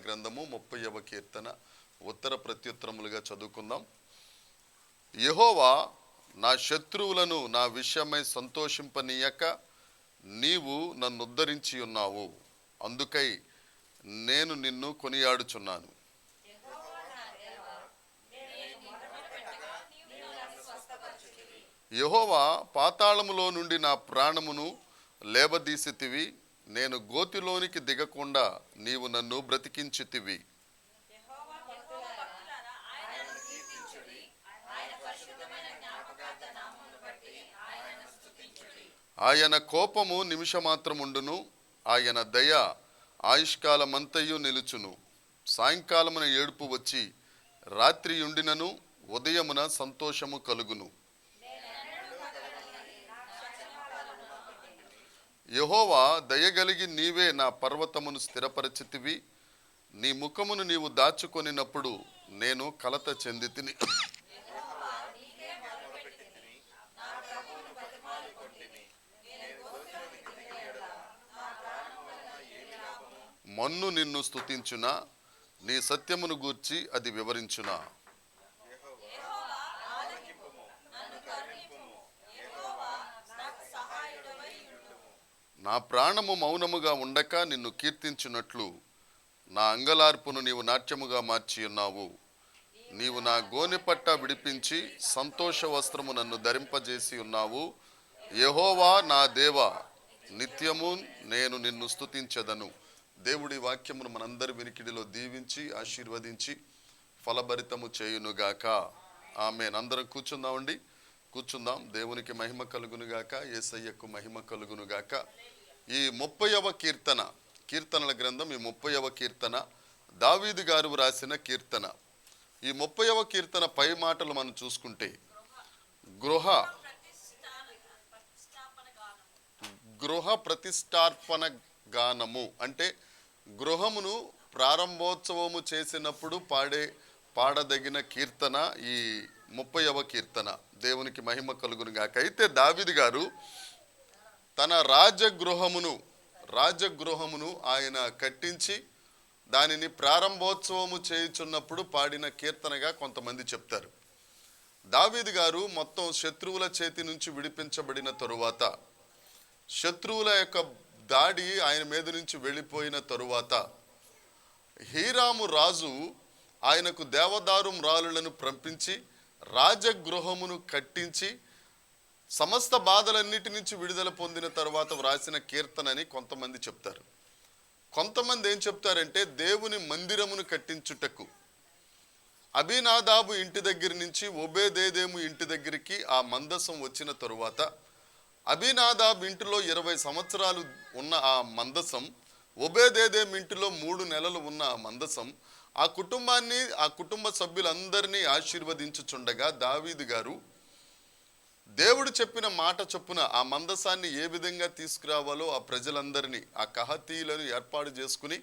గ్రంథము 30వ కీర్తన ఉత్తర ప్రత్యుత్తరములుగా చదువుకుందాం. యెహోవా నా శత్రువులను నా విషయమై సంతోషింపనీయక నీవు నన్ను ఉద్ధరించి ఉన్నావు, అందుకై నేను నిన్ను కొనియాడుచున్నాను. యెహోవా పాతాళములో నుండి నా ప్రాణమును లేవదీసితివి, నేను గోతిలోనికి దిగకుండా నీవు నన్ను బ్రతికించితివి. ఆయన కోపము నిమిషమాత్రముండును, ఆయన దయ ఆయుష్కాలమంతయు నిలుచును. సాయంకాలమున ఏడుపు వచ్చి రాత్రి ఉండినను ఉదయమున సంతోషము కలుగును. యెహోవా దయగలిగి నీవే నా పర్వతమును స్థిరపరచితివి, నీ ముఖమును నీవు దాచుకొనినప్పుడు నేను కలత చెందితిని. మన్ను నిన్ను స్తుతించునా, నీ సత్యమును గూర్చి అది వివరించునా. నా ప్రాణము మౌనముగా ఉండక నిన్ను కీర్తించున్నట్లు నా అంగలార్పును నీవు నాట్యముగా మార్చి ఉన్నావు. నీవు నా గోనెపట్ట విడిపించి సంతోష వస్త్రము నన్ను ధరింపజేసి ఉన్నావు. యెహోవా నా దేవా, నిత్యము నేను నిన్ను స్తుతించెదను. దేవుడి వాక్యమును మనందరి వినికిడిలో దీవించి ఆశీర్వదించి ఫలభరితము చేయునుగాక. ఆమేన్. అందరం కూర్చుందామండి, కూర్చుందాం. దేవునికి మహిమ కలుగునుగాక, యేసయ్యకు మహిమ కలుగునుగాక. ఈ 30వ కీర్తన, కీర్తనల గ్రంథం ఈ 30వ కీర్తన దావీదు గారు రాసిన కీర్తన. ఈ 30వ కీర్తన పై మాటలు మనం చూసుకుంటే గృహ ప్రతిష్టార్పణ గానము అంటే గృహమును ప్రారంభోత్సవము చేసినప్పుడు పాడదగిన కీర్తన ఈ 30వ కీర్తన. దేవునికి మహిమ కలుగునుగాక. అయితే దావీదు గారు తన రాజగృహమును ఆయన కట్టించి దానిని ప్రారంభోత్సవము చేయుచున్నప్పుడు పాడిన కీర్తనగా కొంతమంది చెప్తారు. దావీదు గారు మొత్తం శత్రువుల చేతి నుంచి విడిపించబడిన తరువాత, శత్రువుల యొక్క దాడి ఆయన మీద నుంచి వెళ్ళిపోయిన తరువాత, హీరాము రాజు ఆయనకు దేవదారు మ్రాలులను పంపించి రాజగృహమును కట్టించి సమస్త బాధలన్నిటి నుంచి విడుదల పొందిన తర్వాత వ్రాసిన కీర్తనని కొంతమంది చెప్తారు. కొంతమంది ఏం చెప్తారంటే దేవుని మందిరమును కట్టించుటకు అబీనాదాబు ఇంటి దగ్గర నుంచి ఓబేదేదేము ఇంటి దగ్గరికి ఆ మందసం వచ్చిన తరువాత, అబీనాదాబు ఇంటిలో 20 సంవత్సరాలు ఉన్న ఆ మందసం, ఓబేదేదేము ఇంటిలో 3 నెలలు ఉన్న ఆ మందసం ఆ కుటుంబాన్ని, ఆ కుటుంబ సభ్యులందరినీ ఆశీర్వదించుచుండగా దావీదు గారు దేవుడు చెప్పిన మాట చొప్పున ఆ మందసాన్ని ఏ విధంగా తీసుకురావాలో ఆ ప్రజలందరినీ, ఆ కహతీయులను ఏర్పాటు చేసుకుని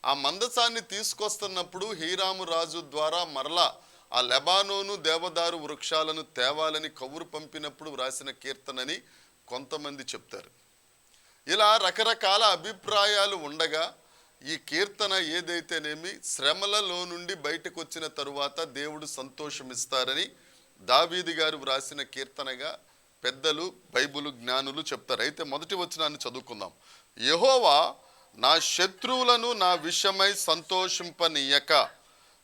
ఆ మందసాన్ని తీసుకొస్తున్నప్పుడు హీరాము రాజు ద్వారా మరలా ఆ లెబానోను దేవదారు వృక్షాలను తేవాలని కబురు పంపినప్పుడు వ్రాసిన కీర్తనని కొంతమంది చెప్తారు. ఇలా రకరకాల అభిప్రాయాలు ఉండగా ఈ కీర్తన ఏదైతేనేమి శ్రమలలో నుండి బయటకు వచ్చిన తరువాత దేవుడు సంతోషమిస్తారని దావీదు గారు వ్రాసిన కీర్తనగా పెద్దలు, బైబిలు జ్ఞానులు చెప్తారు. అయితే మొదటి వచనాన్ని చదువుకుందాం. యెహోవా నా శత్రువులను నా విషయమై సంతోషింపనీయక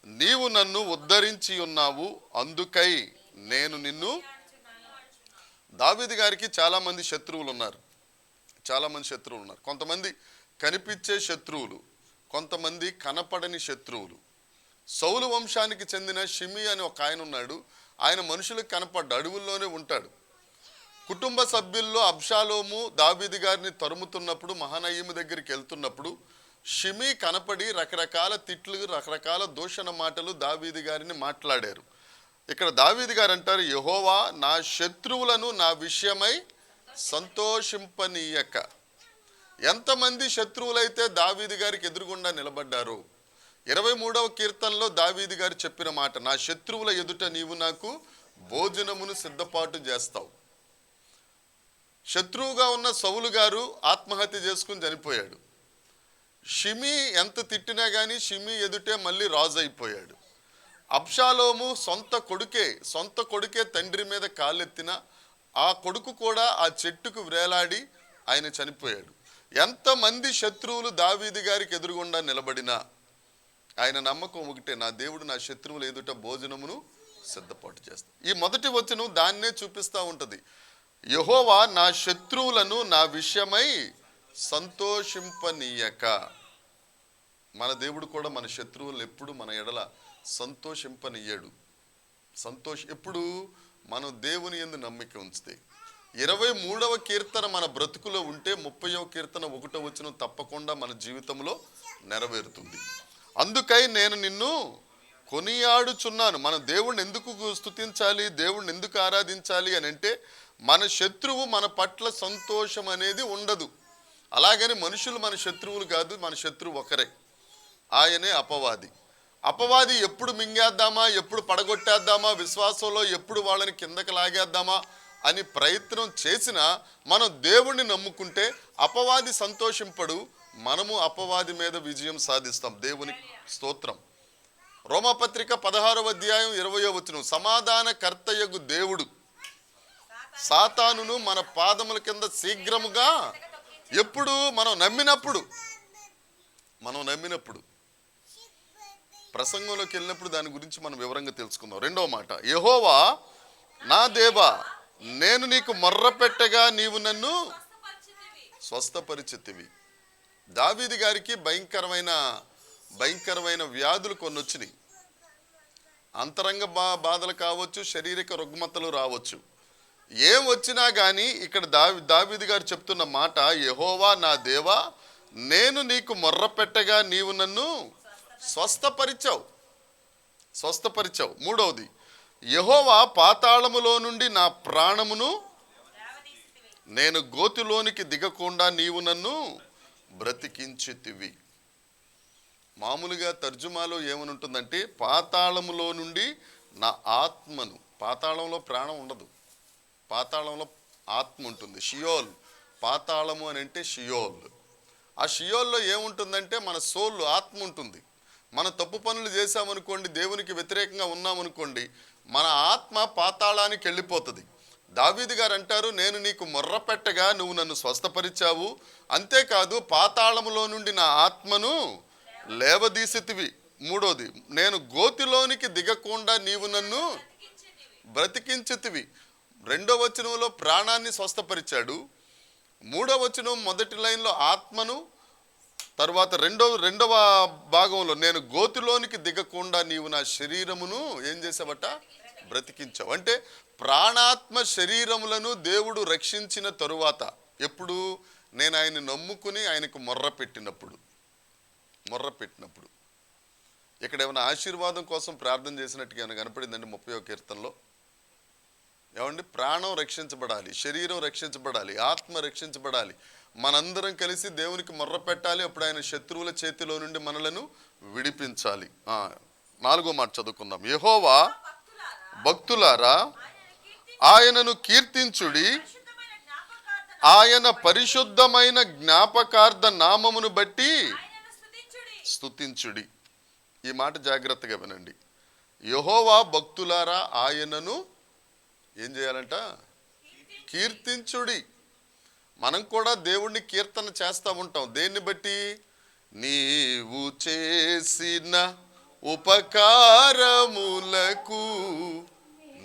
నీవు నన్ను ఉద్ధరించి ఉన్నావు, అందుకై నేను నిన్ను. దావీదు గారికి చాలామంది శత్రువులు ఉన్నారు. కొంతమంది కనిపించే శత్రువులు, కొంతమంది కనపడని శత్రువులు. సౌలు వంశానికి చెందిన షిమి అని ఒక ఆయన ఉన్నాడు. ఆయన మనుషులకు కనపడ్డ, అడవుల్లోనే ఉంటాడు. కుటుంబ సభ్యుల్లో అబ్షాలోము దావీదు గారిని తరుముతున్నప్పుడు మహానయీము దగ్గరికి వెళ్తున్నప్పుడు షిమి కనపడి రకరకాల తిట్లు, రకరకాల దూషణ మాటలు దావీదు గారిని మాట్లాడారు. ఇక్కడ దావీదు గారు అంటారు, యెహోవా నా శత్రువులను నా విషయమై సంతోషింపనీయక. ఎంతమంది శత్రువులైతే దావీదు గారికి ఎదురుగుండా నిలబడ్డారు. 23వ కీర్తనలో దావీదు గారు చెప్పిన మాట, నా శత్రువుల ఎదుట నీవు నాకు భోజనమును సిద్ధపాటు చేస్తావు. శత్రువుగా ఉన్న సౌలు గారు ఆత్మహత్య చేసుకుని చనిపోయాడు. షిమీ ఎంత తిట్టినా కానీ షిమీ ఎదుటే మళ్ళీ రాజు అయిపోయాడు. అబ్షాలోము సొంత కొడుకే తండ్రి మీద కాళ్ళెత్తిన ఆ కొడుకు కూడా ఆ చెట్టుకు వేలాడి ఆయన చనిపోయాడు. ఎంతమంది శత్రువులు దావీదు గారికి ఎదురుగుండా నిలబడినా ఆయన నమ్మకం ఒకటే, నా దేవుడు నా శత్రువులు ఎదుట భోజనమును సిద్ధపాటు చేస్తాడు. ఈ మొదటి వచనం దాన్నే చూపిస్తూ ఉంటుంది. యెహోవా నా శత్రువులను నా విషయమై సంతోషింపనీయక. మన దేవుడు కూడా మన శత్రువులను ఎప్పుడు మన ఎడల సంతోషింపనీయడు. ఎప్పుడు మనం దేవుని యందు నమ్మిక ఉంచితే. 23వ కీర్తన మన బ్రతుకులో ఉంటే 30వ కీర్తన 1వ వచనం తప్పకుండా మన జీవితంలో నెరవేరుతుంది. అందుకై నేను నిన్ను కొనియాడుచున్నాను. మన దేవుణ్ణి ఎందుకు స్తుతించాలి, దేవుణ్ణి ఎందుకు ఆరాధించాలి అని అంటే, మన శత్రువు మన పట్ల సంతోషం అనేది ఉండదు. అలాగని మనుషులు మన శత్రువులు కాదు, మన శత్రువు ఒకరే, ఆయనే అపవాది. అపవాది ఎప్పుడు మింగేద్దామా, ఎప్పుడు పడగొట్టేద్దామా, విశ్వాసంలో ఎప్పుడు వాళ్ళని కిందకి లాగేద్దామా అని ప్రయత్నం చేసినా మనం దేవుణ్ణి నమ్ముకుంటే అపవాది సంతోషింపడు, మనము అపవాది మీద విజయం సాధిస్తాం. దేవుని స్తోత్రం. రోమాపత్రిక 16వ అధ్యాయం 20వ వచనం, సమాధానకర్తయగు దేవుడు సాతానును మన పాదముల కింద శీఘ్రముగా, ఎప్పుడు మనం నమ్మినప్పుడు ప్రసంగంలోకి వెళ్ళినప్పుడు దాని గురించి మనం వివరంగా తెలుసుకుందాం. రెండవ మాట, యెహోవా నా దేవా నేను నీకు మొర్ర పెట్టగా నీవు నన్ను స్వస్థపరిచితివి. దావీదు గారికి భయంకరమైన వ్యాధులు కొన్ని వచ్చినాయి. అంతరంగ బాధలు కావచ్చు, శారీరక రుగ్మతలు రావచ్చు. ఏం వచ్చినా కానీ ఇక్కడ దావీదు గారు చెప్తున్న మాట, యెహోవా నా దేవా నేను నీకు మొర్ర పెట్టగా నీవు నన్ను స్వస్థపరిచావు. మూడవది, యెహోవా పాతాళములో నుండి నా ప్రాణమును, నేను గోతిలోనికి దిగకుండా నీవు నన్ను బ్రతికించితివి. మామూలుగా తర్జుమాలో ఏమని ఉంటుందంటే, పాతాళములో నుండి నా ఆత్మను. పాతాళంలో ప్రాణం ఉండదు, పాతాళంలో ఆత్మ ఉంటుంది. షియోల్, పాతాళము అని అంటే షియోల్. ఆ షియోల్లో ఏముంటుందంటే మన సోల్, ఆత్మ ఉంటుంది. మనం తప్పు పనులు చేశామనుకోండి, దేవునికి వ్యతిరేకంగా ఉన్నామనుకోండి, మన ఆత్మ పాతాళానికి వెళ్ళిపోతుంది. దావీదు గారు అంటారు, నేను నీకు మొర్ర పెట్టగా నువ్వు నన్ను స్వస్థపరిచావు, అంతేకాదు పాతాళములో నుండి నా ఆత్మను లేవదీసితివి. మూడోది, నేను గోతిలోనికి దిగకుండా నీవు నన్ను బ్రతికించితివి. 2వ వచనంలో ప్రాణాన్ని స్వస్థపరిచాడు. 3వ వచనం మొదటి లైన్లో ఆత్మను, తర్వాత రెండవ భాగంలో నేను గోతిలోనికి దిగకుండా నీవు నా శరీరమును ఏం చేసావట, బ్రతికించావు. అంటే ప్రాణాత్మ శరీరములను దేవుడు రక్షించిన తరువాత, ఎప్పుడు నేను ఆయన్ని నమ్ముకుని ఆయనకు మొర్ర పెట్టినప్పుడు. ఇక్కడ ఏమైనా ఆశీర్వాదం కోసం ప్రార్థన చేసినట్టుగా ఏమైనా కనపడిందండి 30వ కీర్తనలో? ఏమండి, ప్రాణం రక్షించబడాలి, శరీరం రక్షించబడాలి, ఆత్మ రక్షించబడాలి. మనందరం కలిసి దేవునికి మొర్ర పెట్టాలి. అప్పుడు ఆయన శత్రువుల చేతిలో నుండి మనలను విడిపించాలి. 4వ మాట చదువుకుందాం. యెహోవా భక్తులారా ఆయనను కీర్తించుడి, ఆయన పరిశుద్ధమైన జ్ఞాపకార్థ నామమును బట్టి స్తుతించుడి. ఈ మాట జాగ్రత్తగా వినండి. యెహోవా భక్తులారా ఆయనను ఏం చేయాలంట, కీర్తించుడి. మనం కూడా దేవుణ్ణి కీర్తన చేస్తూ ఉంటాం. దేన్ని బట్టి? నీవు చేసిన ఉపకారములకు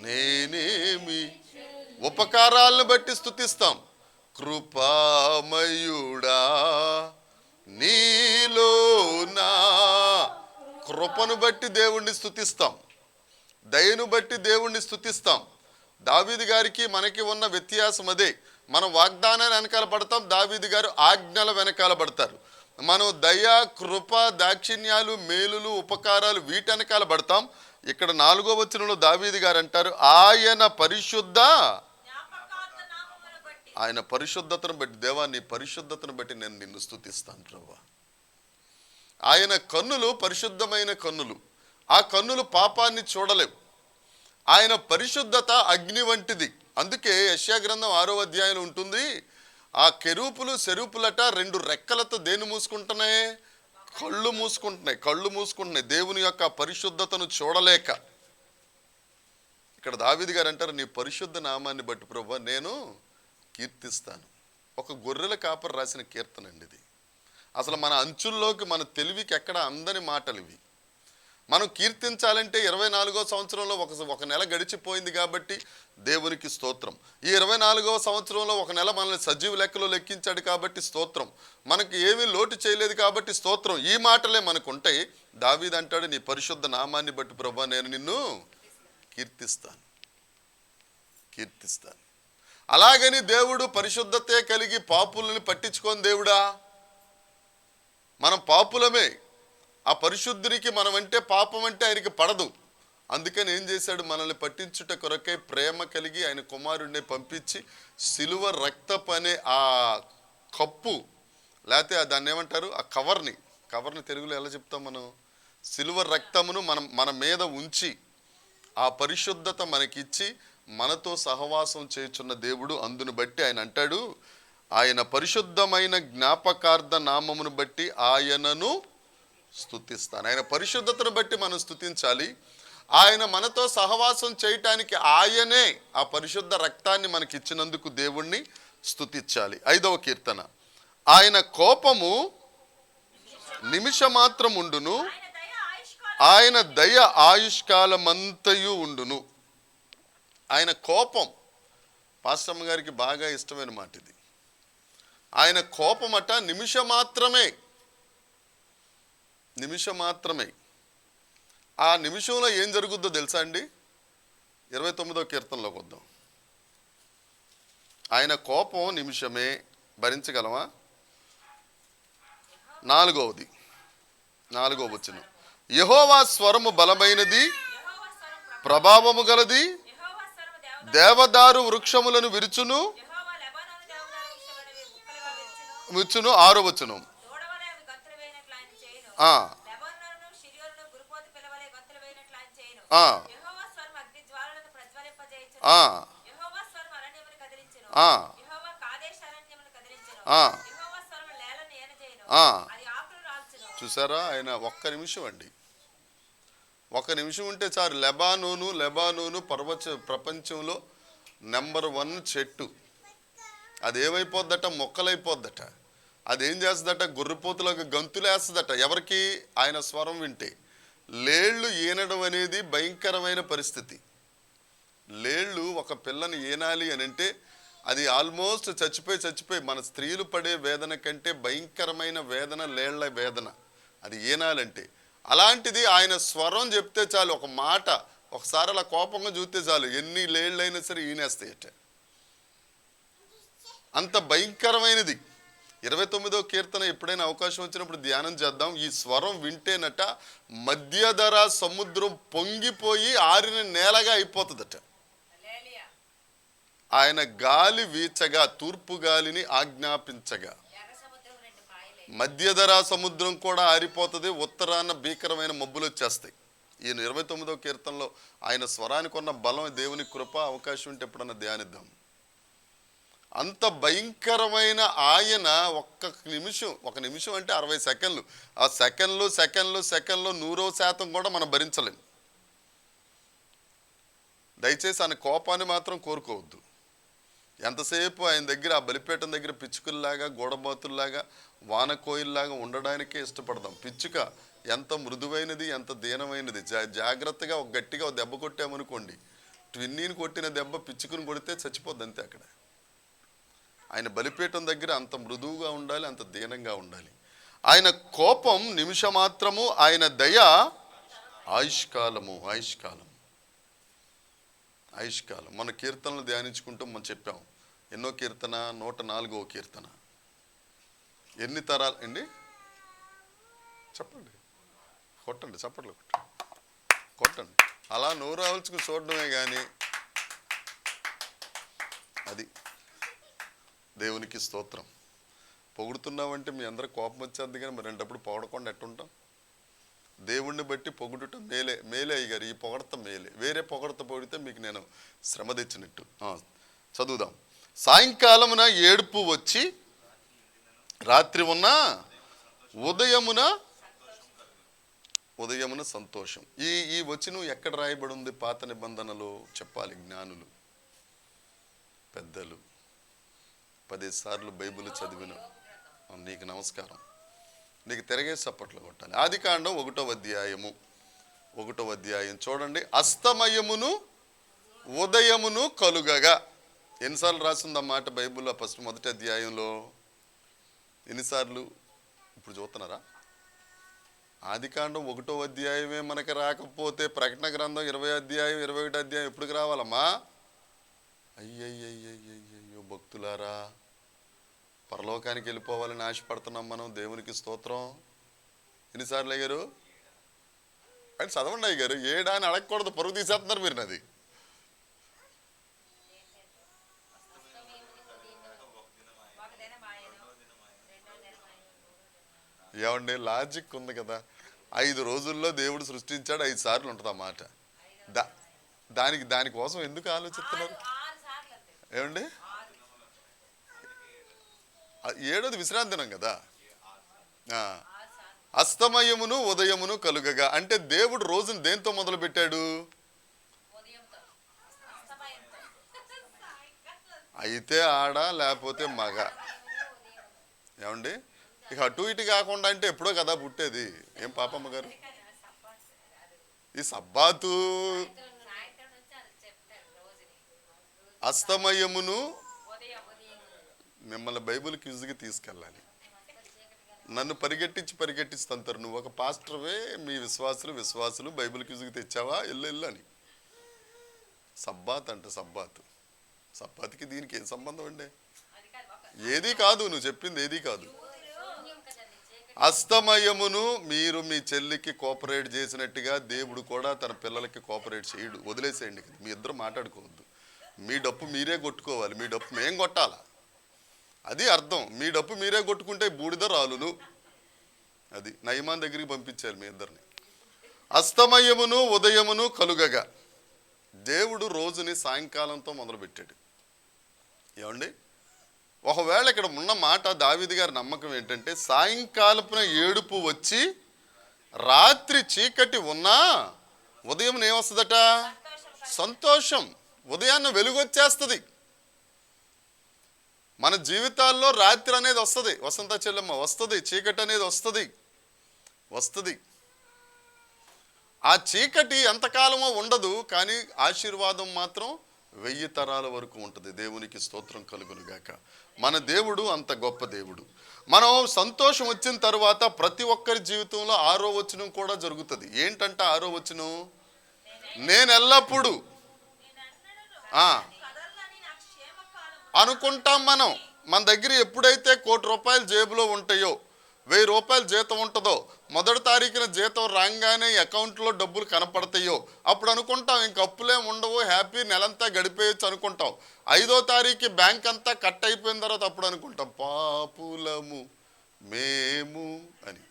నేనేమి, ఉపకారాలను బట్టి స్తుతిస్తాం. కృపామయుడా నీలో నా, కృపను బట్టి దేవుణ్ణి స్తుతిస్తాం, దయను బట్టి దేవుణ్ణి స్తుతిస్తాం. దావీదు గారికి మనకి ఉన్న వ్యత్యాసం అదే. మనం వాగ్దానాన్ని వెనకాల పడతాం, దావీదు గారు ఆజ్ఞల వెనకాల పడతారు. మనం దయ, కృప, దాక్షిణ్యాలు, మేలులు, ఉపకారాలు వీటి వెనకాల పడతాం. ఇక్కడ 4వ వచనంలో దావీదు గారు అంటారు, ఆయన పరిశుద్ధతను బట్టి, దేవా నీ పరిశుద్ధతను బట్టి నేను నిన్ను స్తుతిస్తాను ప్రభువా. ఆయన కన్నులు పరిశుద్ధమైన కన్నులు, ఆ కన్నులు పాపాన్ని చూడలేవు. ఆయన పరిశుద్ధత అగ్ని వంటిది. అందుకే యెషయా గ్రంథం 6వ అధ్యాయంలో ఉంటుంది, ఆ కెరూపులు సెరూపులట 2 రెక్కలతో దేన్ని మూసుకుంటున్నాయి, కళ్ళు మూసుకుంటున్నాయి దేవుని యొక్క పరిశుద్ధతను చూడలేక. ఇక్కడ దావీదు గారు అంటారు, నీ పరిశుద్ధ నామాన్ని బట్టి ప్రభువా నేను కీర్తిస్తాను. ఒక గొర్రెల కాపరి రాసిన కీర్తన అండి ఇది. అసలు మన అంచుల్లోకి, మన తెలివికి ఎక్కడ అందని మాటలు ఇవి. మనం కీర్తించాలంటే 24వ సంవత్సరంలో ఒక నెల గడిచిపోయింది కాబట్టి దేవునికి స్తోత్రం. ఈ 24వ సంవత్సరంలో ఒక నెల మనల్ని సజీవ లెక్కలో లెక్కించాడు కాబట్టి స్తోత్రం. మనకి ఏమీ లోటు చేయలేదు కాబట్టి స్తోత్రం. ఈ మాటలే మనకు ఉంటాయి. దావీదు అంటాడు, నీ పరిశుద్ధ నామాన్ని బట్టి ప్రభువా నేను నిన్ను కీర్తిస్తాను. అలాగని దేవుడు పరిశుద్ధతే కలిగి పాపులని పట్టించుకొని దేవుడా? మనం పాపులమే. ఆ పరిశుద్ధునికి మనం అంటే పాపం అంటే ఆయనకి పడదు. అందుకని ఏం చేశాడు? మనల్ని పట్టించుట కొరకై ప్రేమ కలిగి ఆయన కుమారుడిని పంపించి సిలువ రక్తపు అనే ఆ కప్పు, లేకపోతే దాన్ని ఏమంటారు, ఆ కవర్ని తెలుగులో ఎలా చెప్తాం మనం? సిలువ రక్తమును మన మీద ఉంచి ఆ పరిశుద్ధత మనకిచ్చి మనతో సహవాసం చేయుచున్న దేవుడు. అందును బట్టి ఆయన అంటాడు, ఆయన పరిశుద్ధమైన జ్ఞాపకార్థ నామమును బట్టి ఆయనను స్తుతిస్తాను. ఆయన పరిశుద్ధతను బట్టి మనం స్తుతించాలి. ఆయన మనతో సహవాసం చేయటానికి ఆయనే ఆ పరిశుద్ధ రక్తాన్ని మనకి ఇచ్చినందుకు దేవుణ్ణి స్తుతించాలి. 5వ కీర్తన, ఆయన కోపము నిమిషమాత్రం ఉండును, ఆయన దయ ఆయుష్కాలమంతయు ఉండును. ఆయన కోపం పాస్టమ్మ గారికి బాగా ఇష్టమైన మాట ఇది. ఆయన కోపమట నిమిషమాత్రమే. ఆ నిమిషంలో ఏం జరుగుద్దో తెలుసా అండి? 29వ కీర్తనలోకి వద్దాం. ఆయన కోపం నిమిషమే, భరించగలమా? 4వ వచనం, యెహోవా స్వరము బలమైనది, ప్రభావము గలది, దేవదారు వృక్షములను విరుచును. 6వ వచనం, చూసారా? ఆయన ఒక్క నిమిషం అండి, ఒక నిమిషం ఉంటే చాలు. లెబానోను ప్రపంచంలో నెంబర్ 1 చెట్టు. అదేమైపోద్దట? మొక్కలైపోద్దట. అదేం చేస్తుందట? గొర్రెపోతులకు గంతులేస్తుందట. ఎవరికి? ఆయన స్వరం వింటే. లేళ్ళు ఈనడం అనేది భయంకరమైన పరిస్థితి. లేళ్ళు ఒక పిల్లని ఈనాలి అని అంటే అది ఆల్మోస్ట్ చచ్చిపోయి మన స్త్రీలు పడే వేదన కంటే భయంకరమైన వేదన లేళ్ల వేదన, అది ఈనాలంటే. అలాంటిది ఆయన స్వరం చెప్తే చాలు, ఒక మాట ఒకసారి అలా కోపంగా చూస్తే చాలు, ఎన్ని లేళ్ళైనా సరే ఈనేస్తాయట. అంత భయంకరమైనది. 29వ కీర్తన ఎప్పుడైనా అవకాశం వచ్చినప్పుడు ధ్యానం చేద్దాం. ఈ స్వరం వింటేనట మధ్యధరా సముద్రం పొంగిపోయి ఆరిన నేలగా అయిపోతుందట. ఆయన గాలి వీచగా, తూర్పు గాలిని ఆజ్ఞాపించగా మధ్యధరా సముద్రం కూడా ఆరిపోతుంది. ఉత్తరాన భీకరమైన మబ్బులు వచ్చేస్తాయి. ఈయన 29వ కీర్తనలో ఆయన స్వరానికి ఉన్న బలం, దేవుని కృప, అవకాశం ఉంటే ఎప్పుడన్నా ధ్యానిద్దాం. అంత భయంకరమైన ఆయన ఒక నిమిషం అంటే 60 సెకండ్లు. ఆ సెకండ్లు 100% కూడా మనం భరించలేం. దయచేసి ఆయన కోపాన్ని మాత్రం కోరుకోవద్దు. ఎంతసేపు ఆయన దగ్గర, ఆ బలిపీఠం దగ్గర పిచ్చుకల్లాగా, గోడబాతుల్లాగా, వానకోయిల్లాగా ఉండడానికే ఇష్టపడదాం. పిచ్చుక ఎంత మృదువైనది, ఎంత దీనమైనది. జాగ్రత్తగా గట్టిగా దెబ్బ కొట్టామనుకోండి, ట్విన్నీని కొట్టిన దెబ్బ పిచ్చుకుని కొడితే చచ్చిపోద్ది అంతే. అక్కడ ఆయన బలిపీఠం దగ్గర అంత మృదువుగా ఉండాలి, అంత దీనంగా ఉండాలి. ఆయన కోపం నిమిషమాత్రము, ఆయన దయ ఆయుష్కాలము. మన కీర్తనలు ధ్యానించుకుంటూ మనం చెప్పాం. ఎన్నో కీర్తన? 104వ కీర్తన. ఎన్ని తరాలు అండి? చెప్పండి, కొట్టండి, చప్పట్లు కొట్టండి. అలా నోరు ఆల్చుకుని చూడడమే కానీ అది దేవునికి స్తోత్రం. పొగుడుతున్నామంటే మీ అందరూ కోపం వచ్చేది, కానీ మరి రెండప్పుడు పొగడకుండా ఎట్టుంటాం? దేవుణ్ణి బట్టి పొగుడుట మేలే అయ్యారు. ఈ పొగడత మేలే. వేరే పొగడత పొగిడితే మీకు నేను శ్రమ తెచ్చినట్టు. చదువుదాం. సాయంకాలమున ఏడుపు వచ్చి రాత్రి ఉన్న ఉదయమున ఉదయమున సంతోషం. ఈ ఈ వచనం ఎక్కడ రాయబడి ఉంది? పాత నిబంధనలో చెప్పాలి జ్ఞానులు, పెద్దలు. 10 సార్లు బైబిల్ చదివిన నీకు నమస్కారం. నీకు తిరగే చప్పట్లు కొట్టాలి. ఆదికాండం 1వ అధ్యాయం చూడండి. అస్తమయమును ఉదయమును కలుగగా. ఎన్నిసార్లు రాసింది ఆ మాట బైబిల్లో? ఫస్ట్ మొదటి అధ్యాయంలో ఎన్నిసార్లు? ఇప్పుడు చూస్తున్నారా? ఆదికాండం 1వ అధ్యాయమే మనకు రాకపోతే ప్రకటన గ్రంథం 20వ అధ్యాయం 21వ అధ్యాయం ఎప్పటికి రావాలమ్మా? అయ్యయ్యో భక్తులారా, పరలోకానికి వెళ్ళిపోవాలని ఆశపడుతున్నాం మనం. దేవునికి స్తోత్రం. ఎన్నిసార్లు అయ్యారు అని చదవండి అయ్యారు. ఏడా అని అడగకూడదు, పరుగు తీసేస్తున్నారు మీరు. నది ఏమండి? లాజిక్ ఉంది కదా. 5 రోజుల్లో దేవుడు సృష్టించాడు, 5 సార్లు ఉంటుంది ఆ మాట. దానికోసం ఎందుకు ఆలోచిస్తున్నారు? ఏమండి? 7వది విశ్రాంతి దినం కదా. అస్తమయమును ఉదయమును కలుగగా అంటే దేవుడు రోజును దేంతో మొదలు పెట్టాడు? అయితే ఆడ లేకపోతే మగ. ఏమండి? ఇక అటు ఇటు కాకుండా అంటే ఎప్పుడో కదా పుట్టేది. ఏం పాపమ్మ గారు? ఈ సబ్బాతు అస్తమయమును మిమ్మల్ని బైబిల్ క్విజ్కి తీసుకెళ్ళాలి. నన్ను పరిగెట్టించి తంతారు. నువ్వు ఒక పాస్టర్వే, మీ విశ్వాసులు బైబిల్ క్విజ్కి తెచ్చావా? ఎల్లు అని. సబ్బాత్ అంట. సబ్బాత్కి దీనికి ఏం సంబంధం అండి? ఏదీ కాదు, నువ్వు చెప్పింది ఏదీ కాదు. అస్తమయమును మీరు మీ చెల్లికి కోఆపరేట్ చేసినట్టుగా దేవుడు కూడా తన పిల్లలకి కోఆపరేట్ చేయడు. వదిలేసేయండి. మీ ఇద్దరు మాట్లాడుకోవద్దు. మీ డప్పు మీరే కొట్టుకోవాలి, మీ డప్పు మేం కొట్టాలా, అది అర్థం. మీ డప్పు మీరే కొట్టుకుంటే బూడిద రాలును. అది నయమాన్ దగ్గరికి పంపించాలి మీ ఇద్దరిని. అస్తమయమును ఉదయమును కలుగగా. దేవుడు రోజుని సాయంకాలంతో మొదలుపెట్టాడు. ఏమండి? ఒకవేళ ఇక్కడ ఉన్న మాట దావీదు గారి నమ్మకం ఏంటంటే, సాయంకాలపున ఏడుపు వచ్చి రాత్రి చీకటి ఉన్నా ఉదయం ఏమొస్తుందట? సంతోషం. ఉదయాన్న వెలుగు వచ్చేస్తుంది. మన జీవితాల్లో రాత్రి అనేది వస్తుంది. వసంత చెల్లెమ్మ వస్తుంది. చీకటి అనేది వస్తుంది. ఆ చీకటి ఎంతకాలమో ఉండదు, కానీ ఆశీర్వాదం మాత్రం 1000 తరాల వరకు ఉంటుంది. దేవునికి స్తోత్రం కలుగునుగాక. మన దేవుడు అంత గొప్ప దేవుడు. మనం సంతోషం వచ్చిన తర్వాత ప్రతి ఒక్కరి జీవితంలో 6వ వచనం కూడా జరుగుతుంది. ఏంటంటే 6వ వచనం, నేను ఎల్లప్పుడూ అనుకుంటాం. మన దగ్గర ఎప్పుడైతే ₹1,00,00,000 జేబులో ఉంటాయో, ₹1000 జీతం ఉంటుందో, మొదటి తారీఖున జీతం రాగానే అకౌంట్లో డబ్బులు కనపడతాయో అప్పుడు అనుకుంటాం ఇంక అప్పులే ఉండవు, హ్యాపీ, నెలంతా గడిపేయచ్చు అనుకుంటాం. 5వ తారీఖు బ్యాంక్ అంతా కట్ అయిపోయిన తర్వాత అప్పుడు అనుకుంటాం పాపులము మేము అని.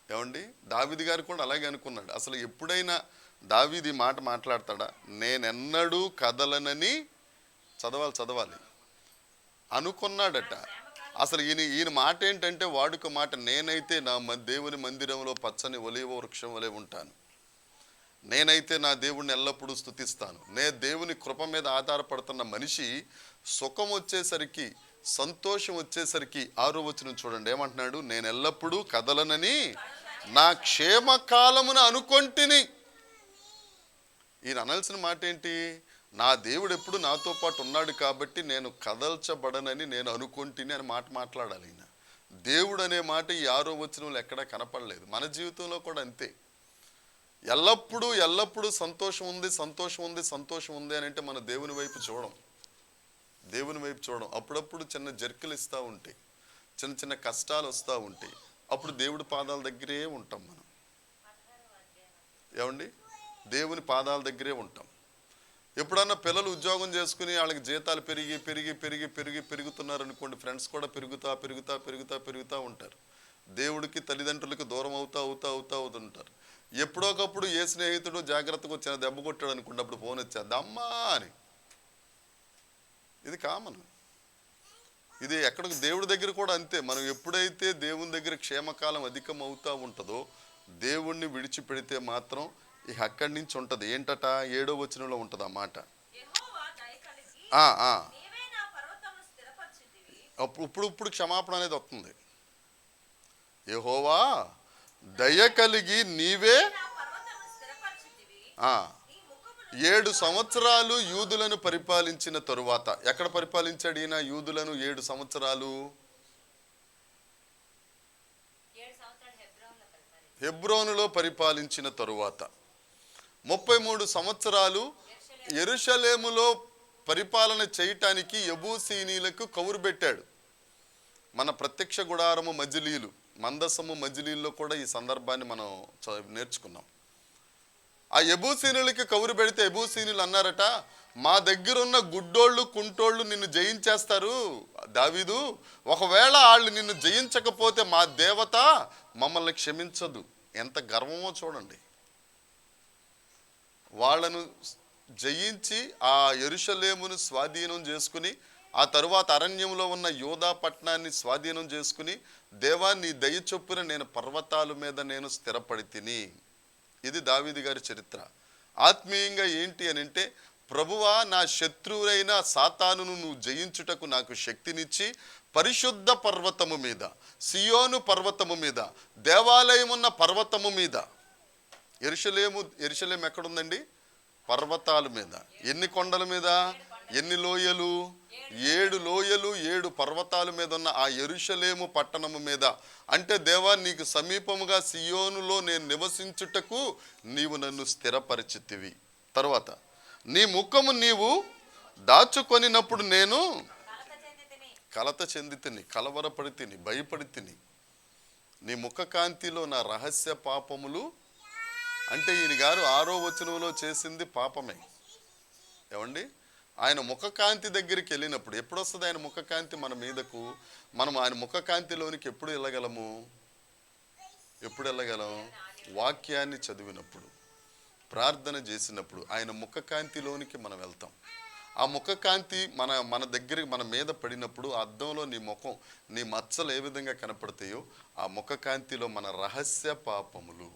ఏమండి? దావీదు గారు కూడా అలాగే అనుకున్నాడు. అసలు ఎప్పుడైనా దావీదు మాట మాట్లాడతాడా? నేనెన్నడూ కదలనని చదవాలి అనుకున్నాడట. అసలు ఈయన మాట ఏంటంటే వాడుక మాట, నేనైతే నా దేవుని మందిరంలో పచ్చని ఒలీవ వృక్షం వలె ఉంటాను. నేనైతే నా దేవుడిని ఎల్లప్పుడూ స్తుతిస్తాను. దేవుని కృప మీద ఆధారపడుతున్న మనిషి సుఖం వచ్చేసరికి, సంతోషం వచ్చేసరికి 6వ వచనం చూడండి ఏమంటున్నాడు? నేను ఎల్లప్పుడూ కదలనని నా క్షేమకాలమును అనుకొంటిని. ఈయన అనాల్సిన మాట ఏంటి? నా దేవుడు ఎప్పుడు నాతో పాటు ఉన్నాడు కాబట్టి నేను కదల్చబడనని నేను అనుకుంటుని అని మాట్లాడాలి. ఈయన దేవుడు అనే మాట ఈ 6వ వచనంలో ఎక్కడా కనపడలేదు. మన జీవితంలో కూడా అంతే. ఎల్లప్పుడూ సంతోషం ఉంది అని అంటే మన దేవుని వైపు చూడం. అప్పుడప్పుడు చిన్న జర్కులు ఇస్తూ ఉంటాయి, చిన్న కష్టాలు వస్తూ ఉంటాయి. అప్పుడు దేవుడి పాదాల దగ్గరే ఉంటాం మనం. ఏమండి? దేవుని పాదాల దగ్గరే ఉంటాం. ఎప్పుడన్నా పిల్లలు ఉద్యోగం చేసుకుని వాళ్ళకి జీతాలు పెరుగుతున్నారు అనుకోండి, ఫ్రెండ్స్ కూడా పెరుగుతూ ఉంటారు. దేవుడికి తల్లిదండ్రులకి దూరం అవుతుంటారు. ఎప్పుడోకప్పుడు ఏ స్నేహితుడు జాగ్రత్తగా వచ్చిన దెబ్బ కొట్టాడు అనుకోండి, అప్పుడు ఫోన్ వచ్చేది అమ్మా అని. ఇది కామన్. ఇది ఎక్కడికి దేవుడి దగ్గర కూడా అంతే. మనం ఎప్పుడైతే దేవుని దగ్గర క్షేమకాలం అధికం అవుతూ ఉంటుందో దేవుణ్ణి విడిచిపెడితే మాత్రం ఇక అక్కడి నుంచి ఉంటుంది. ఏంటట 7వ వచనంలో ఉంటుంది ఆ మాట. ఇప్పుడు క్షమాపణ అనేది వస్తుంది. యెహోవా దయ కలిగి నీవే 7 సంవత్సరాలు యూదులను పరిపాలించిన తరువాత, ఎక్కడ పరిపాలించాడు ఈయన యూదులను 7 సంవత్సరాలు? హెబ్రోనులో పరిపాలించిన తరువాత 33 సంవత్సరాలు యెరూషలేములో పరిపాలన చేయటానికి యెబూసీనీలకు కౌరు పెట్టాడు. మన ప్రత్యక్ష గుడారము మజిలీలు, మందసము మజిలీల్లో కూడా ఈ సందర్భాన్ని మనం నేర్చుకున్నాం. ఆ యెబూసీనులకి కౌరు పెడితే యెబూసీనులు అన్నారట, మా దగ్గరున్న గుడ్డోళ్ళు కుంటోళ్ళు నిన్ను జయించేస్తారు దావీదు, ఒకవేళ వాళ్ళు నిన్ను జయించకపోతే మా దేవత మమ్మల్ని క్షమించదు. ఎంత గర్వమో చూడండి. వాళ్ళను జయించి ఆ యెరూషలేమును స్వాధీనం చేసుకుని, ఆ తరువాత అరణ్యంలో ఉన్న యూదా పట్టణాన్ని స్వాధీనం చేసుకుని, దేవా నీ దయ చొప్పున నేను పర్వతాల మీద నేను స్థిరపడి తిని. ఇది దావీదు గారి చరిత్ర. ఆత్మీయంగా ఏంటి అని అంటే, ప్రభువా నా శత్రువులైన సాతానును నువ్వు జయించుటకు నాకు శక్తినిచ్చి, పరిశుద్ధ పర్వతము మీద, సియోను పర్వతము మీద, దేవాలయం ఉన్న పర్వతము మీద. యెరూషలేము ఎక్కడుందండి? పర్వతాల మీద. ఎన్ని కొండల మీద? ఎన్ని లోయలు? 7 లోయలు 7 పర్వతాల మీద ఉన్న ఆ యెరూషలేము పట్టణము మీద. అంటే దేవా నీకు సమీపముగా సియోనులో నేను నివసించుటకు నీవు నన్ను స్థిరపరిచితివి. తర్వాత నీ ముఖము నీవు దాచుకొనినప్పుడు నేను కలత చెందితిని, కలవరపడి తిని, భయపడి తిని. నీ ముఖ కాంతిలో నా రహస్య పాపములు. అంటే ఈయన గారు 6వ వచనంలో చేసింది పాపమే. ఏమండి? ఆయన ముఖకాంతి దగ్గరికి వెళ్ళినప్పుడు ఎప్పుడు వస్తుంది ఆయన ముఖకాంతి మన మీదకు? మనం ఆయన ముఖకాంతిలోనికి ఎప్పుడు వెళ్ళగలము? ఎప్పుడు వెళ్ళగలం? వాక్యాన్ని చదివినప్పుడు, ప్రార్థన చేసినప్పుడు ఆయన ముఖకాంతిలోనికి మనం వెళ్తాం. ఆ ముఖకాంతి మన దగ్గరికి మన మీద పడినప్పుడు అద్దంలో నీ ముఖం, నీ మచ్చలు ఏ విధంగా కనపడతాయో ఆ ముఖకాంతిలో మన రహస్య పాపములు.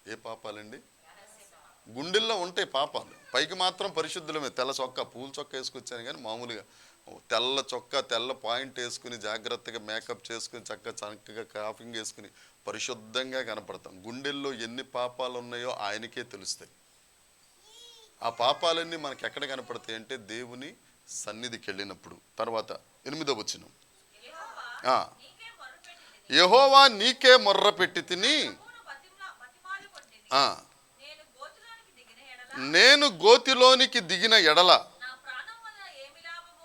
ఏ పాపాలండి? గుండెల్లో ఉంటాయి పాపాలు, పైకి మాత్రం పరిశుద్ధులమే. తెల్ల చొక్కా, పూల చొక్కా వేసుకొచ్చాను కానీ మామూలుగా తెల్ల చొక్కా, తెల్ల పాయింట్ వేసుకుని జాగ్రత్తగా మేకప్ చేసుకుని చక్కగా కాఫింగ్ వేసుకుని పరిశుద్ధంగా కనపడతాం. గుండెల్లో ఎన్ని పాపాలు ఉన్నాయో ఆయనకే తెలుస్తాయి. ఆ పాపాలన్నీ మనకి ఎక్కడ కనపడతాయి అంటే దేవుని సన్నిధికి వెళ్ళినప్పుడు. తర్వాత 8వ వచనం, యెహోవా నీకే మొర్ర పెట్టి తిని, నేను గోతిలోనికి దిగిన ఎడల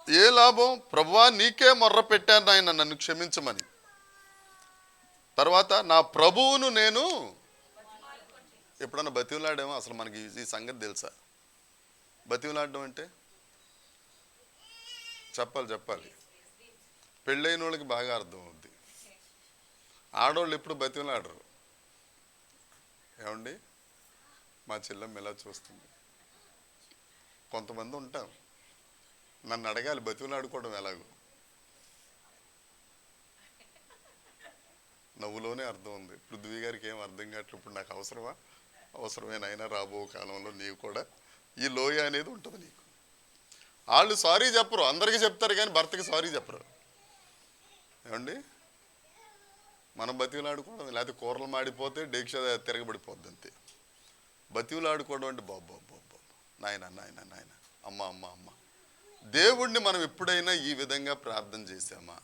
ఏ లాభం? ప్రభువా నీకే మొర్ర పెట్టాను ఆయన, నన్ను క్షమించమని. తర్వాత నా ప్రభువును నేను ఎప్పుడన్నా బతిమలాడామో? అసలు మనకి ఈ సంగతి తెలుసా? బతిమలాడడం అంటే చెప్పాలి. పెళ్ళైన వాళ్ళకి బాగా అర్థం అవుద్ది. ఆడవాళ్ళు ఎప్పుడు బతిమలాడరు. ఏమండి? మా చెల్లెమ్మ ఎలా చూస్తుంది. కొంతమంది ఉంటాం, నన్ను అడగాలి బతిమలాడుకోవడం ఎలాగో. నవ్వులోనే అర్థం ఉంది. పృథ్వీ గారికి ఏం అర్థం కావట్లేదు. ఇప్పుడు నాకు అవసరమేనైనా రాబో కాలంలో నీవు కూడా ఈ లోయ అనేది ఉంటుంది నీకు. వాళ్ళు సారీ చెప్పరు, అందరికీ చెప్తారు కానీ భర్తకి సారీ చెప్పరు. ఏమండి? మనం బతిమలాడుకోవడం, లేకపోతే కూరలు మాడిపోతే డేక్ష తిరగబడిపోద్ది అంతే. బతిమలాడుకోవడం అంటే బాబు నాయన అమ్మ. దేవుణ్ణి మనం ఎప్పుడైనా ఈ విధంగా ప్రార్థన చేశామా?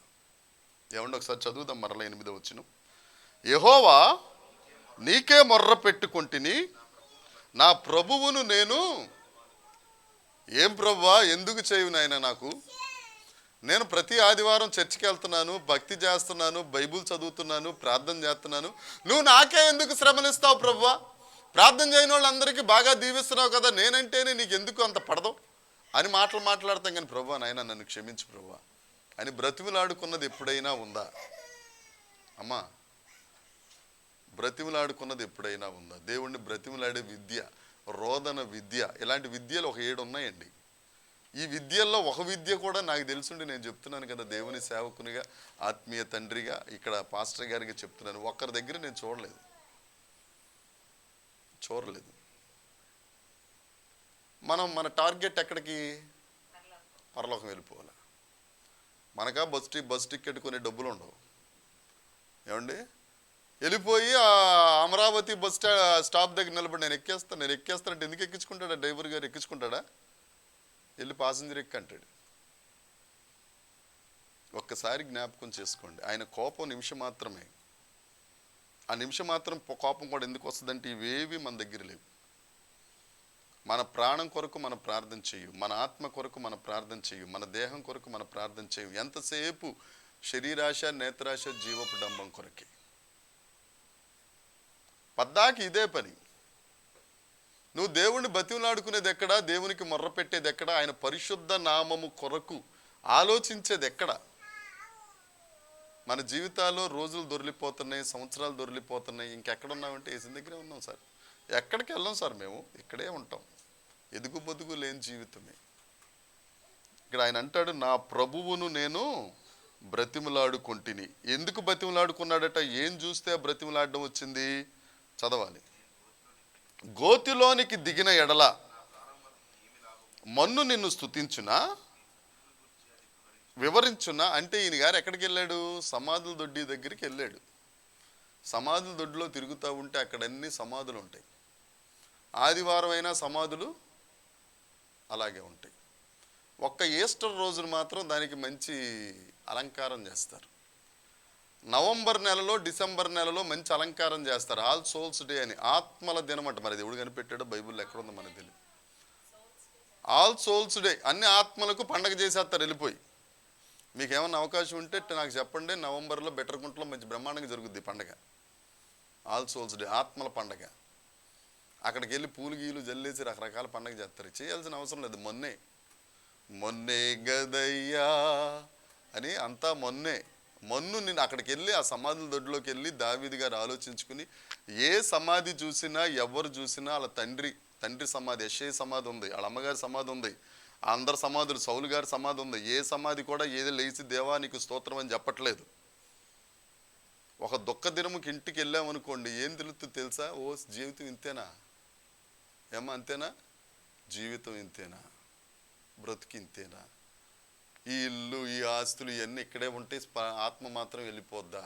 ఏమండి? ఒకసారి చదువుదాం మరలా 8వ వచనం. యెహోవా నీకే మొర్ర పెట్టుకొంటిని, నా ప్రభువును నేను. ఏం ప్రభువా, ఎందుకు చేయు నాయన నాకు? నేను ప్రతి ఆదివారం చర్చికి వెళ్తున్నాను, భక్తి చేస్తున్నాను, బైబుల్ చదువుతున్నాను, ప్రార్థన చేస్తున్నాను. నువ్వు నాకే ఎందుకు శ్రమనిస్తావు ప్రభువా? ప్రార్థన చేయని వాళ్ళందరికీ బాగా దీవిస్తున్నావు కదా, నేనంటేనే నీకు ఎందుకు అంత పడదు అని మాట్లాడతాం. కానీ ప్రభువా నాయన నన్ను క్షమించు ప్రభువా అని బ్రతిమలాడుకున్నది ఎప్పుడైనా ఉందా అమ్మా? బ్రతిమలాడుకున్నది ఎప్పుడైనా ఉందా? దేవుణ్ణి బ్రతిమలాడే విద్య, రోదన విద్య, ఇలాంటి విద్యలు ఒక 7 ఉన్నాయండి. ఈ విద్యల్లో ఒక విద్య కూడా నాకు తెలుసుండి నేను చెప్తున్నాను కదా, దేవుని సేవకునిగా, ఆత్మీయ తండ్రిగా, ఇక్కడ పాస్టర్ గారికి చెప్తున్నాను. ఒక్కరి దగ్గర నేను చూడలేదు. చూడలేదు. మనం మన టార్గెట్ ఎక్కడికి? పరలోకం వెళ్ళిపోవాలి. మనకా బస్ టికెట్ కొనే డబ్బులు ఉండవు ఏమండి. వెళ్ళిపోయి ఆ అమరావతి స్టాప్ దగ్గర నిలబడి నేను ఎక్కేస్తానంటే ఎందుకు ఎక్కించుకుంటాడా? డ్రైవర్ గారు ఎక్కించుకుంటాడా? వెళ్ళి పాసింజర్ ఎక్కి అంటాడు. ఒక్కసారి జ్ఞాపకం చేసుకోండి, ఆయన కోపం నిమిషం మాత్రమే. ఆ నిమిషం మాత్రం కోపం కూడా ఎందుకు వస్తుందంటే ఇవేవి మన దగ్గర లేవు. మన ప్రాణం కొరకు మనం ప్రార్థన చేయు, మన ఆత్మ కొరకు మనం ప్రార్థన చేయు, మన దేహం కొరకు మనం ప్రార్థన చేయు. ఎంతసేపు శరీరాశ, నేత్రాశ, జీవపు డంబం కొరకే. పద్దాకి ఇదే పని. నువ్వు దేవుణ్ణి బతిమలాడుకునేది ఎక్కడా? దేవునికి మొర్ర పెట్టేది ఎక్కడా? ఆయన పరిశుద్ధ నామము కొరకు ఆలోచించేది ఎక్కడా? మన జీవితాల్లో రోజులు దొరికిపోతున్నాయి, సంవత్సరాలు దొరికిపోతున్నాయి. ఇంకెక్కడున్నామంటే ఏసిన దగ్గరే ఉన్నాం సార్. ఎక్కడికి వెళ్ళాం సార్, మేము ఇక్కడే ఉంటాం. ఎదుగు బతుకు లేని జీవితమే. ఇక్కడ ఆయన అంటాడు, నా ప్రభువును నేను బ్రతిమలాడుకుంటుని. ఎందుకు బ్రతిమలాడుకున్నాడట? ఏం చూస్తే బ్రతిమలాడడం వచ్చింది? చదవాలి. గోతిలోనికి దిగిన ఎడల మన్ను నిన్ను స్తుతించునా, వివరించునా. అంటే ఈయన గారు ఎక్కడికి వెళ్ళాడు? సమాధుల దొడ్డి దగ్గరికి వెళ్ళాడు. సమాధుల దొడ్డిలో తిరుగుతూ ఉంటే అక్కడ అన్ని సమాధులు ఉంటాయి. ఆదివారం అయినా సమాధులు అలాగే ఉంటాయి. ఒక్క ఈస్టర్ రోజున మాత్రం దానికి మంచి అలంకారం చేస్తారు. నవంబర్ నెలలో, డిసెంబర్ నెలలో మంచి అలంకారం చేస్తారు. ఆల్ సోల్స్ డే అని, ఆత్మల దినమంట. మరి దేవుడు కనిపెట్టాడో బైబిల్లో ఎక్కడుందో మనకు తెలియదు. ఆల్ సోల్స్ డే, అన్ని ఆత్మలకు పండగ చేసేస్తారు వెళ్ళిపోయి. మీకు ఏమన్నా అవకాశం ఉంటే నాకు చెప్పండి. నవంబర్లో బెటర్గుంటలో మంచి బ్రహ్మాండంగా జరుగుద్ది పండగ. ఆల్ సోల్స్ డే, ఆత్మల పండగ. అక్కడికి వెళ్ళి పూలు గీలు జల్లేసి రకరకాల పండగ చేస్తారు. చేయాల్సిన అవసరం లేదు. మొన్నే గదయ్యా అని అంతా మొన్ను నేను అక్కడికి వెళ్ళి ఆ సమాధుల దొడ్లోకి వెళ్ళి దావీదు గారు ఆలోచించుకుని, ఏ సమాధి చూసినా ఎవరు చూసినా వాళ్ళ తండ్రి సమాధి, యెషయా సమాధి ఉంది, వాళ్ళ అమ్మగారి సమాధి ఉంది, అందరు సమాధులు, సౌలు గారి సమాధి ఉంది. ఏ సమాధి కూడా ఏదో లేచి దేవా నీకు స్తోత్రం అని చెప్పట్లేదు. ఒక దుఃఖ దినముకి ఇంటికి వెళ్ళామనుకోండి, ఏం తెలుస్తుంది తెలుసా? ఓ జీవితం ఇంతేనా ఏమా, అంతేనా? జీవితం ఇంతేనా? బ్రతికి ఇంతేనా? ఈ ఇల్లు, ఈ ఆస్తులు ఇవన్నీ ఇక్కడే ఉంటే ఆత్మ మాత్రం వెళ్ళిపోద్దా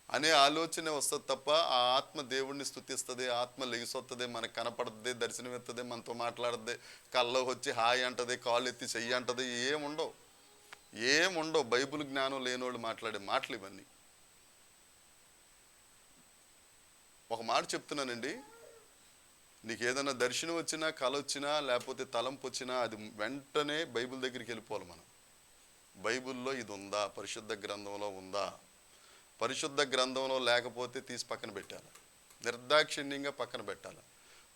అనే ఆలోచన వస్తుంది తప్ప, ఆ ఆత్మ దేవుణ్ణి స్తుతిస్తుంది, ఆత్మ లెగిసొస్తుంది, మనకు కనపడుతుంది, దర్శనం ఎత్తది, మనతో మాట్లాడుతుంది, కల్లో వచ్చి హాయ్ అంటది, కాళ్ళు ఎత్తి చెయ్యి అంటది. ఏముండవు. బైబిల్ జ్ఞానం లేనోళ్ళు మాట్లాడే మాటలు ఇవన్నీ. ఒక మాట చెప్తున్నానండి, నీకు ఏదైనా దర్శనం వచ్చినా, కళ వచ్చినా, లేకపోతే తలంపు వచ్చినా అది వెంటనే బైబిల్ దగ్గరికి వెళ్ళిపోవాలి మనం. బైబిల్లో ఇది ఉందా? పరిశుద్ధ గ్రంథంలో ఉందా? పరిశుద్ధ గ్రంథంలో లేకపోతే తీసి పక్కన పెట్టాలి, నిర్దాక్షిణ్యంగా పక్కన పెట్టాలి.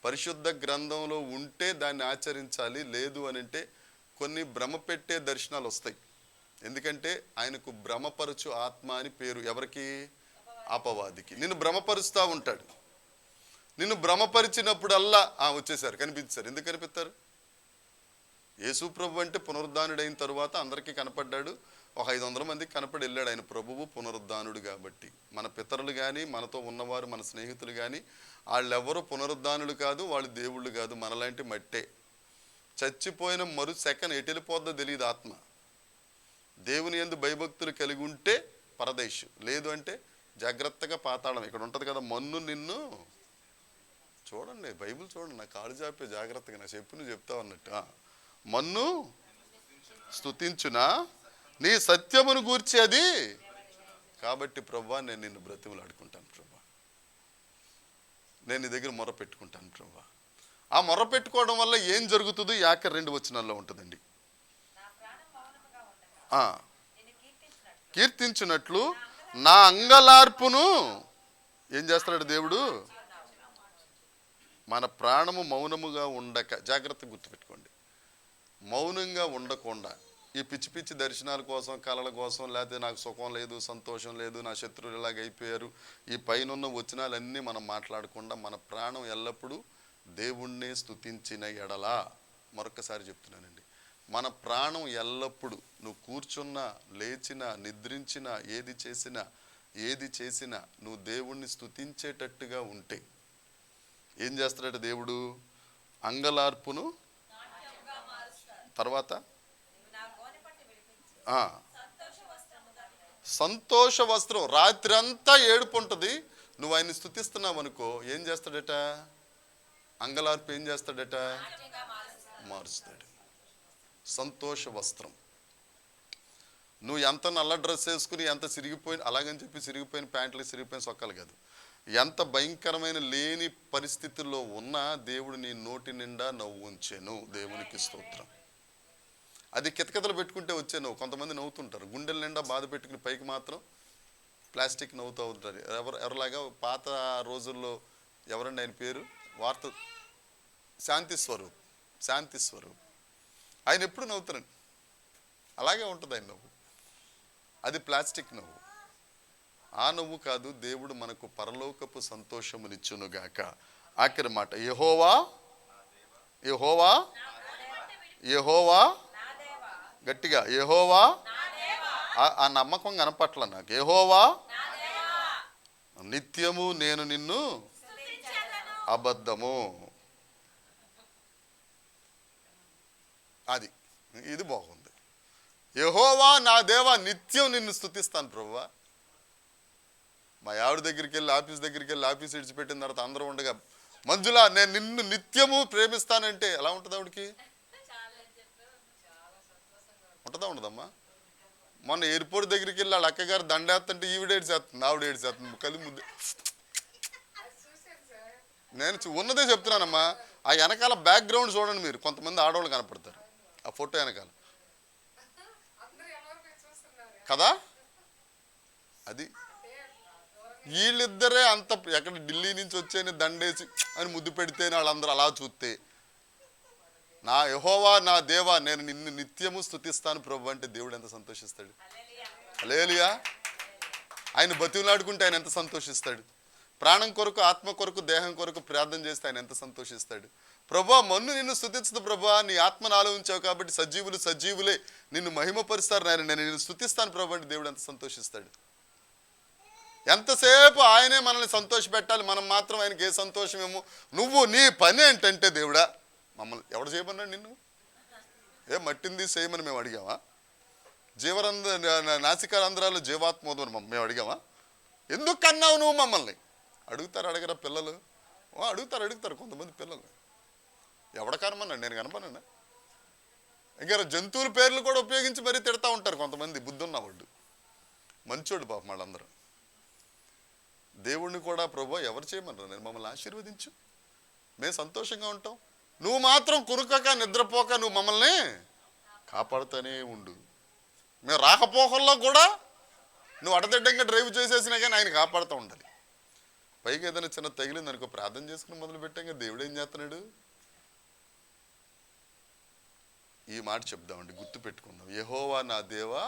పరిశుద్ధ గ్రంథంలో ఉంటే దాన్ని ఆచరించాలి. లేదు అని అంటే కొన్ని భ్రమ పెట్టే దర్శనాలు వస్తాయి. ఎందుకంటే ఆయనకు భ్రమపరచు ఆత్మ అని పేరు. ఎవరికి? అపవాదికి. నిన్ను భ్రమపరుస్తూ ఉంటాడు. నిన్ను భ్రమపరిచినప్పుడల్లా వచ్చేసారు, కనిపించారు. ఎందుకు కనిపిస్తారు? యేసు ప్రభు అంటే పునరుద్ధానుడైన తరువాత అందరికీ కనపడ్డాడు. ఒక 500 మందికి కనపడి వెళ్ళాడు. ఆయన ప్రభువు పునరుద్ధానుడు కాబట్టి. మన పితరులు కానీ, మనతో ఉన్నవారు, మన స్నేహితులు కానీ, వాళ్ళెవరూ పునరుద్ధానులు కాదు, వాళ్ళు దేవుళ్ళు కాదు, మనలాంటి మట్టే. చచ్చిపోయిన మరు సెకండ్ ఎటు వెళ్ళిపోద్దో తెలియదు ఆత్మ. దేవుని యందు భయభక్తులు కలిగి ఉంటే పరదేశు, లేదు అంటే జాగ్రత్తగా పాతాళం. ఇక్కడ ఉంటుంది కదా, మన్ను నిన్ను చూడండి, బైబిల్ చూడండి, నా కాళ్ళు చాపే జాగ్రత్తగా, నా చెప్పు చెప్తావు అన్నట్టు. మన్ను స్తుతించునా, నీ సత్యమును గూర్చి అది. కాబట్టి ప్రభువా, నేను నిన్ను బ్రతిమలాడుకుంటాను ప్రభువా, నేను నీ దగ్గర మొర పెట్టుకుంటాను ప్రభువా. ఆ మొర పెట్టుకోవడం వల్ల ఏం జరుగుతుందో యాకర్ 2 వచనాల్లో ఉంటుందండి. కీర్తించినట్లు నా అంగలార్పును ఏం చేస్తాడు దేవుడు? మన ప్రాణము మౌనముగా ఉండక, జాగ్రత్తగా గుర్తుపెట్టుకోండి, మౌనంగా ఉండకుండా ఈ పిచ్చి దర్శనాల కోసం, కళల కోసం, లేకపోతే నాకు సుఖం లేదు, సంతోషం లేదు, నా శత్రువులు ఇలాగ అయిపోయారు, ఈ పైన వచనాలన్నీ మనం మాట్లాడకుండా మన ప్రాణం ఎల్లప్పుడూ దేవుణ్ణే స్తుతించిన ఎడలా, మరొకసారి చెప్తున్నానండి, మన ప్రాణం ఎల్లప్పుడూ నువ్వు కూర్చున్నా, లేచినా, నిద్రించినా, ఏది చేసినా నువ్వు దేవుణ్ణి స్తుతించేటట్టుగా ఉంటే, ఏం చేస్తాడట దేవుడు? అంగలార్పును తర్వాత సంతోష వస్త్రం. రాత్రి అంతా ఏడుపు ఉంటుంది, నువ్వు ఆయన్ని స్తుతిస్తున్నావు అనుకో, ఏం చేస్తాడట? అంగలార్పు ఏం చేస్తాడట? మారుస్తాడు. సంతోష వస్త్రం. నువ్వు ఎంత నల్ల డ్రెస్ వేసుకుని, ఎంత సిరిగిపోయిన, అలాగని చెప్పి సిరిగిపోయిన ప్యాంట్లు, సిరిగిపోయిన సొక్కలు కాదు, ఎంత భయంకరమైన లేని పరిస్థితుల్లో ఉన్నా దేవుడు నీ నోటి నిండా నవ్వు ఉంచెను. దేవునికి స్తోత్రం. అది కితకితలు పెట్టుకుంటే వచ్చే నవ్వు. కొంతమంది నవ్వుతుంటారు, గుండెల నిండా బాధ పెట్టుకుని పైకి మాత్రం ప్లాస్టిక్ నవ్వుతూ ఉంటారు. ఎవరిలాగా పాత రోజుల్లో ఎవరండి ఆయన పేరు? వార్త శాంతి స్వరూప్. ఆయన ఎప్పుడు నవ్వుతారండి, అలాగే ఉంటుంది ఆయన నవ్వు. అది ప్లాస్టిక్ నవ్వు. ఆ నవ్వు కాదు. దేవుడు మనకు పరలోకపు సంతోషమునిచ్చునుగాక. ఆఖరి మాట, యెహోవా గట్టిగా, యెహోవా. ఆ నమ్మకం కనపట్ల నాకు. యెహోవా నిత్యము నేను నిన్ను అబద్ధము. అది ఇది బాగుంది. యెహోవా నా దేవా నిత్యం నిన్ను స్తుతిస్తాను ప్రభువా. మా ఆవిడ దగ్గరికి వెళ్ళి, ఆఫీస్ విడిచిపెట్టిన తర్వాత అందరూ ఉండగా, మంజులా నేను నిన్ను నిత్యము ప్రేమిస్తానంటే ఎలా ఉంటుంది ఆవిడకి? ఉంటుందా ఉండదమ్మా? మొన్న ఎయిర్పోర్ట్ దగ్గరికి వెళ్ళి వాళ్ళ అక్కగారు దండేస్తుంటే ఈవిడేడ్చేస్తుంది, ఆవిడ ఏడ్చేస్తుంది, కలిసి ముద్దు. నేను ఉన్నదే చెప్తున్నానమ్మా. ఆ వెనకాల బ్యాక్గ్రౌండ్ చూడండి మీరు, కొంతమంది ఆడవాళ్ళు కనపడతారు ఆ ఫోటో వెనకాల కదా. అది వీళ్ళిద్దరే అంత ఎక్కడ ఢిల్లీ నుంచి వచ్చేని దండేసి అని ముద్దు పెడితేనే వాళ్ళందరూ అలా చూస్తే, నా యెహోవా నా దేవా నేను నిన్ను నిత్యము స్తుతిస్తాను ప్రభు అంటే దేవుడు ఎంత సంతోషిస్తాడు. హల్లెలూయా. ఆయన బతిమలాడుకుంటే ఆయన ఎంత సంతోషిస్తాడు. ప్రాణం కొరకు, ఆత్మ కొరకు, దేహం కొరకు ప్రార్థన చేస్తే ఆయన ఎంత సంతోషిస్తాడు. ప్రభా మన్ను నిన్ను స్తుతించదు ప్రభా, నీ ఆత్మ నాలో ఉంచావు కాబట్టి సజీవులే నిన్ను మహిమపరుస్తారు, నేను నిన్ను స్తుతిస్తాను ప్రభు అంటే దేవుడు ఎంత సంతోషిస్తాడు. ఎంతసేపు ఆయనే మనల్ని సంతోష పెట్టాలి, మనం మాత్రం ఆయనకి ఏ సంతోషమేమో. నువ్వు నీ పని ఏంటంటే దేవుడా, మమ్మల్ని ఎవడు చేయమన్నాడు నిన్ను? మట్టింది చేయమని మేము అడిగామా? నాసికారంధ్రాలు జీవాత్మోదం మేము అడిగామా? ఎందుకు కన్నావు నువ్వు మమ్మల్ని? అడగరా పిల్లలు? అడుగుతారు కొంతమంది పిల్లలు. ఎవడ కనమన్నాడు? నేను కనపన్నా? ఇంకా జంతువుల పేర్లు కూడా ఉపయోగించి మరీ తిడతా ఉంటారు కొంతమంది బుద్ధున్నవాళ్ళు. మంచోడు పాపం వాళ్ళందరూ. దేవుణ్ణి కూడా ప్రభు ఎవరు చేయమన్నారు? నేను మమ్మల్ని ఆశీర్వదించు, మేము సంతోషంగా ఉంటాం, నువ్వు మాత్రం కురుకక నిద్రపోక నువ్వు మమ్మల్ని కాపాడుతూనే ఉండు. మేము రాకపోకల్లో కూడా నువ్వు అడదడ్డంగా డ్రైవ్ చేసేసినా కానీ ఆయన కాపాడుతూ ఉండాలి. పైకి ఏదైనా చిన్న తగిలింది అనుకో, ప్రార్థన చేసుకుని మొదలు పెట్టాక దేవుడు ఏం చేస్తున్నాడు? ఈ మాట చెప్దామండి, గుర్తు పెట్టుకుందాం. యెహోవా నా దేవా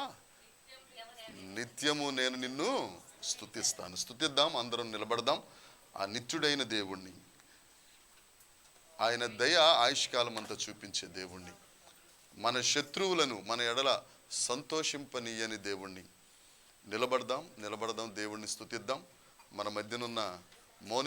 నిత్యము నేను నిన్ను స్తుతిస్తాను. స్తుతిద్దాం, అందరం నిలబడదాం. ఆ నిత్యుడైన దేవుణ్ణి, ఆయన దయ ఆయుష్కాలం అంతా చూపించే దేవుణ్ణి, మన శత్రువులను మన ఎడల సంతోషింపనీయని దేవుణ్ణి నిలబడదాం. దేవుణ్ణి స్తుతిద్దాం. మన మధ్యనున్న